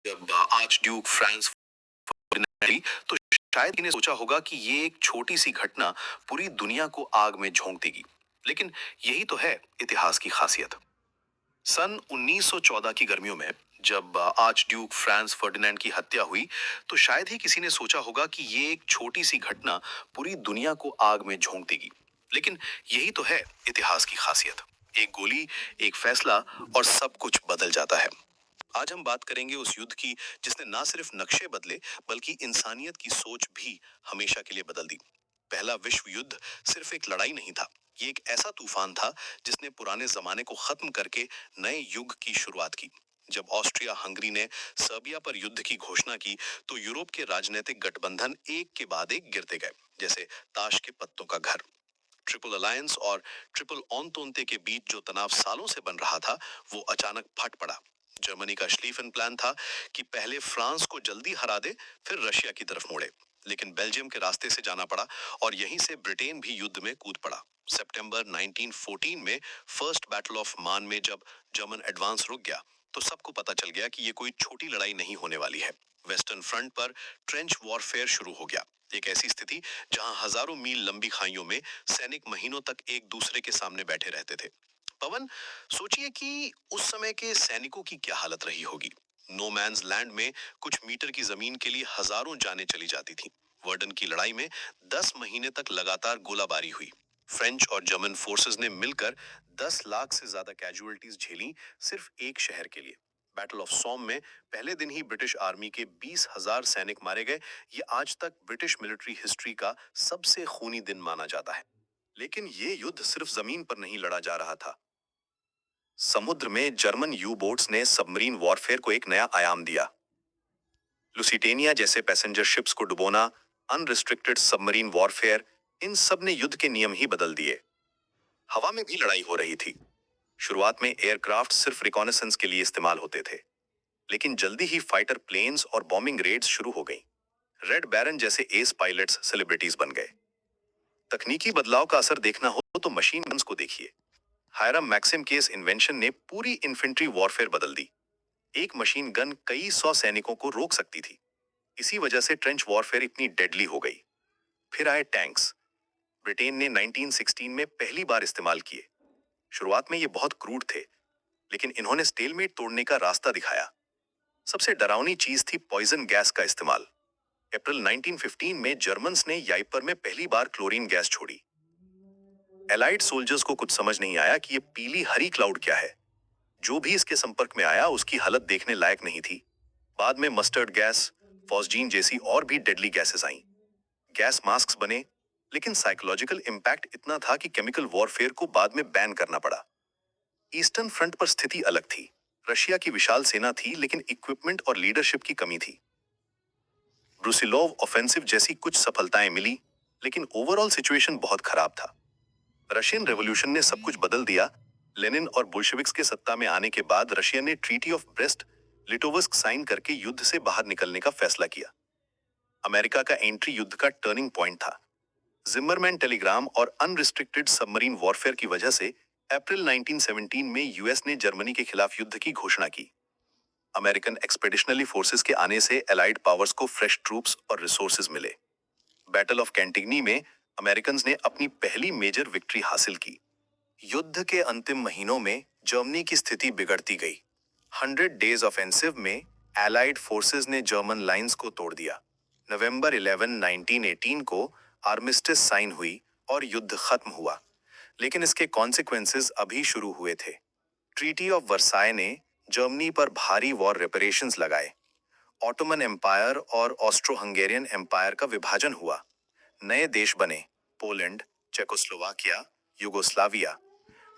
जब arch Duke Franz Ferdinand तो शायद इन्हें सोचा होगा कि ये एक छोटी सी घटना पूरी दुनिया को आग में झोंक देगी। लेकिन यही तो है इतिहास की खासियत। सन 1914 की गर्मियों में जब आर्च ड्यूक फ्रांस फर्डिनेंड की हत्या हुई, तो शायद ही किसी ने सोचा होगा कि ये एक छोटी सी घटना पूरी दुनिया को आग में झोंक देगी। लेकिन यही तो है इतिहास की खासियत। एक गोली, एक फैसला, और सब कुछ बदल जाता है। आज हम बात करेंगे उस युद्ध की जिसने ना सिर्फ नक्शे बदले, बल्कि इंसानियत की सोच भी हमेशा के लिए बदल दी। पहला विश्व युद्ध सिर्फ एक लड़ाई नहीं था, ये एक ऐसा तूफान था जिसने पुराने जमाने को खत्म करके नए युग की शुरुआत की। जब ऑस्ट्रिया हंगरी ने सर्बिया पर युद्ध की घोषणा की, तो यूरोप के राजनीतिक गठबंधन एक के बाद एक गिरते गए, जैसे ताश के पत्तों का घर। ट्रिपल अलायंस और ट्रिपल ऑनतोंते के बीच जो तनाव सालों से बन रहा था, वो अचानक फट पड़ा। जर्मनी का श्लीफन प्लान था कि पहले फ्रांस को जल्दी हरा दे, फिर रशिया की तरफ मोड़े। लेकिन बेल्जियम के रास्ते से जाना पड़ा, और यहीं से ब्रिटेन भी युद्ध में कूद पड़ा। सितंबर 1914 में फर्स्ट बैटल ऑफ मान में जब जर्मन एडवांस रुक गया, तो सबको पता चल गया कि ये कोई छोटी लड़ाई नहीं होने वाली है। वेस्टर्न फ्रंट पर ट्रेंच वॉरफेयर शुरू हो गया, एक ऐसी स्थिति जहां हजारों मील लंबी खाइयों में सैनिक महीनों तक एक दूसरे के सामने बैठे रहते थे। पवन, सोचिए कि उस समय के सैनिकों की क्या हालत रही होगी। नो मैन्स लैंड में कुछ मीटर की जमीन के लिए हजारों जानें चली जाती थीं। वर्डन की लड़ाई में 10 महीने तक लगातार गोलाबारी हुई। फ्रेंच और जर्मन फोर्सेस ने मिलकर 10 लाख से ज्यादा कैजुअल्टीज झेली, सिर्फ एक शहर के लिए। बैटल ऑफ सॉम में पहले दिन ही ब्रिटिश आर्मी के 20,000 सैनिक मारे गए। ये आज तक ब्रिटिश मिलिट्री हिस्ट्री का सबसे खूनी दिन माना जाता है। लेकिन ये युद्ध सिर्फ जमीन पर नहीं लड़ा जा रहा था। समुद्र में जर्मन यू बोट्स ने सबमरीन वॉरफेयर को एक नया आयाम दिया। लुसिटेनिया जैसे पैसेंजर शिप्स को डुबोना, अनरिस्ट्रिक्टेड सबमरीन वॉरफेयर, इन सब ने युद्ध के नियम ही बदल दिए। हवा में भी लड़ाई हो रही थी। शुरुआत में एयरक्राफ्ट सिर्फ रिकॉनेसेंस के लिए इस्तेमाल होते थे, लेकिन जल्दी ही फाइटर प्लेन्स और बॉम्बिंग रेड्स शुरू हो गईं। रेड बैरन जैसे एस पायलट्स सेलिब्रिटीज बन गए। तकनीकी बदलाव का असर देखना हो तो मशीन गन्स को देखिए। हायरम मैक्सिम के इस इन्वेंशन ने पूरी इन्फेंट्री वॉरफेयर बदल दी। एक मशीन गन कई सौ सैनिकों को रोक सकती थी। इसी वजह से ट्रेंच वॉरफेयर इतनी डेडली हो गई। फिर आए टैंक्स। ब्रिटेन ने 1916 में पहली बार इस्तेमाल किए। शुरुआत में ये बहुत क्रूड थे, लेकिन इन्होंने स्टेलमेट तोड़ने का रास्ता दिखाया। सबसे डरावनी चीज थी पॉइजन गैस का इस्तेमाल। अप्रैल 1915 में जर्मन्स ने याइपर में पहली बार क्लोरीन गैस छोड़ी। एलाइड सोल्जर्स को कुछ समझ नहीं आया कि ये पीली हरी क्लाउड क्या है। जो भी इसके संपर्क में आया उसकी हालत देखने लायक नहीं थी। बाद में मस्टर्ड गैस, फॉस्जीन जैसी और भी डेडली गैसेस आईं। गैस मास्क्स बने, लेकिन साइकोलॉजिकल इम्पैक्ट इतना था कि केमिकल वॉरफेयर को बाद में बैन करना पड़ा। ईस्टर्न फ्रंट पर स्थिति अलग थी। रशिया की विशाल सेना थी, लेकिन इक्विपमेंट और लीडरशिप की कमी थी। ब्रुसिलोव ऑफेंसिव जैसी कुछ सफलताएं मिली, लेकिन ओवरऑल सिचुएशन बहुत खराब था। रशियन रेवोल्यूशन ने सब कुछ बदल दिया। लेनिन और बोल्शेविक्स के सत्ता में आने के बाद रशिया ने ट्रीटी ऑफ ब्रेस्ट लिटोवस्क साइन करके युद्ध से बाहर निकलने का फैसला किया। अमेरिका का एंट्री युद्ध का टर्निंग पॉइंट था। जिम्मरमैन टेलीग्राम और अनरिस्ट्रिक्टेड सबमरीन वॉरफेयर की वजह से अप्रैल 1917 में यूएस ने जर्मनी के खिलाफ युद्ध की घोषणा की। अमेरिकन एक्सपेडिशनरी फोर्सेस के आने से एलाइड पावर्स को फ्रेश ट्रूप्स और रिसोर्सेज मिले। बैटल ऑफ कैंटिग्नी में अमेरिकन्स ने अपनी पहली मेजर विक्ट्री हासिल की। युद्ध के अंतिम महीनों में जर्मनी की स्थिति बिगड़ती गई। 100 डेज ऑफेंसिव में एलाइड फोर्सेस ने जर्मन लाइंस को तोड़ दिया। नवंबर 11, 1918 को आर्मिस्टिस साइन हुई और युद्ध खत्म हुआ, लेकिन इसके कॉन्सिक्वेंसेस अभी शुरू हुए थे। ट्रीटी ऑफ वर्साय ने जर्मनी पर भारी वॉर रेपरेशंस लगाए। ऑटोमन एम्पायर और ऑस्ट्रो हंगेरियन एम्पायर का विभाजन हुआ। नए देश बने, Poland, Czechoslovakia, Yugoslavia.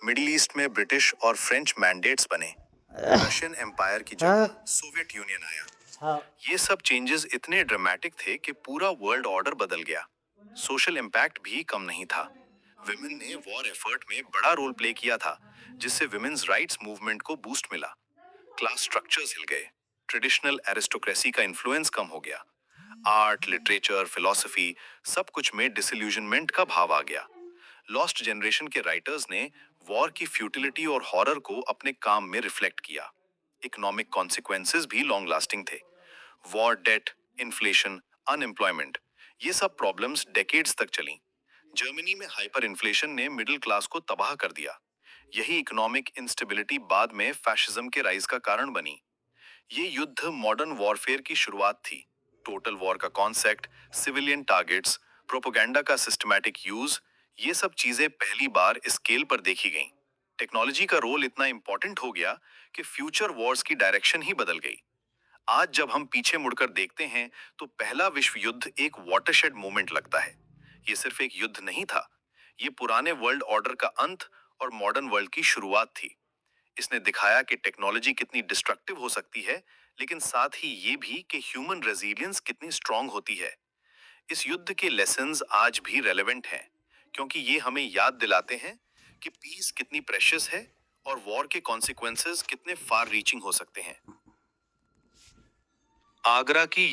Middle east में ब्रिटिश और फ्रेंच मैंडेट्स बने। रशियन एम्पायर की जगह सोवियत यूनियन आया। ये सब चेंजेस इतने ड्रामेटिक थे कि पूरा वर्ल्ड ऑर्डर बदल गया। सोशल इम्पैक्ट भी कम नहीं था। विमेन ने वॉर एफर्ट में बड़ा रोल प्ले किया था, जिससे विमेन्स राइट्स मूवमेंट को बूस्ट मिला। क्लास स्ट्रक्चर्स हिल गए। ट्रेडिशनल एरिस्टोक्रेसी का इन्फ्लुएंस कम हो गया। आर्ट, लिटरेचर, फिलॉसफी, सब कुछ में डिसइल्यूजनमेंट का भाव आ गया। लॉस्ट जनरेशन के राइटर्स ने वॉर की फ्यूटिलिटी और हॉरर को अपने काम में रिफ्लेक्ट किया। इकोनॉमिक कॉन्सिक्वेंसेस भी लॉन्ग लास्टिंग थे। वॉर, डेट, इन्फ्लेशन, अनएम्प्लॉयमेंट, ये सब प्रॉब्लम्स डेकेड्स तक चली। जर्मनी में हाइपर इन्फ्लेशन ने मिडिल क्लास को तबाह कर दिया। यही इकोनॉमिक इंस्टेबिलिटी बाद में फैशिज्म के राइज का कारण बनी। ये युद्ध मॉडर्न वॉरफेयर की शुरुआत थी। टोटल वॉर का कॉन्सेप्ट, सिविलियन टारगेट्स, प्रोपोगंडा का सिस्टमैटिक यूज, ये सब चीजें पहली बार स्केल पर देखी गईं। टेक्नोलॉजी का रोल इतना इंपॉर्टेंट हो गया कि फ्यूचर वॉर्स की डायरेक्शन ही बदल गई। आज जब हम पीछे मुड़कर देखते हैं तो पहला विश्व युद्ध एक वाटरशेड मोमेंट लगता है। ये सिर्फ एक युद्ध नहीं था, ये पुराने वर्ल्ड ऑर्डर का अंत और मॉडर्न वर्ल्ड की शुरुआत थी। इसने दिखाया कि टेक्नोलॉजी कितनी डिस्ट्रक्टिव हो सकती है, लेकिन साथ ही ये भी कि ह्यूमन रेजिलियंस कितनी स्ट्रांग होती है। इस युद्ध के लेसन्स आज भी रेलेवेंट हैं, क्योंकि ये हमें याद दिलाते हैं कि पीस कितनी प्रेशियस है और वॉर के कॉन्सिक्वेंसेस कितने फार रीचिंग हो सकते हैं। आगरा की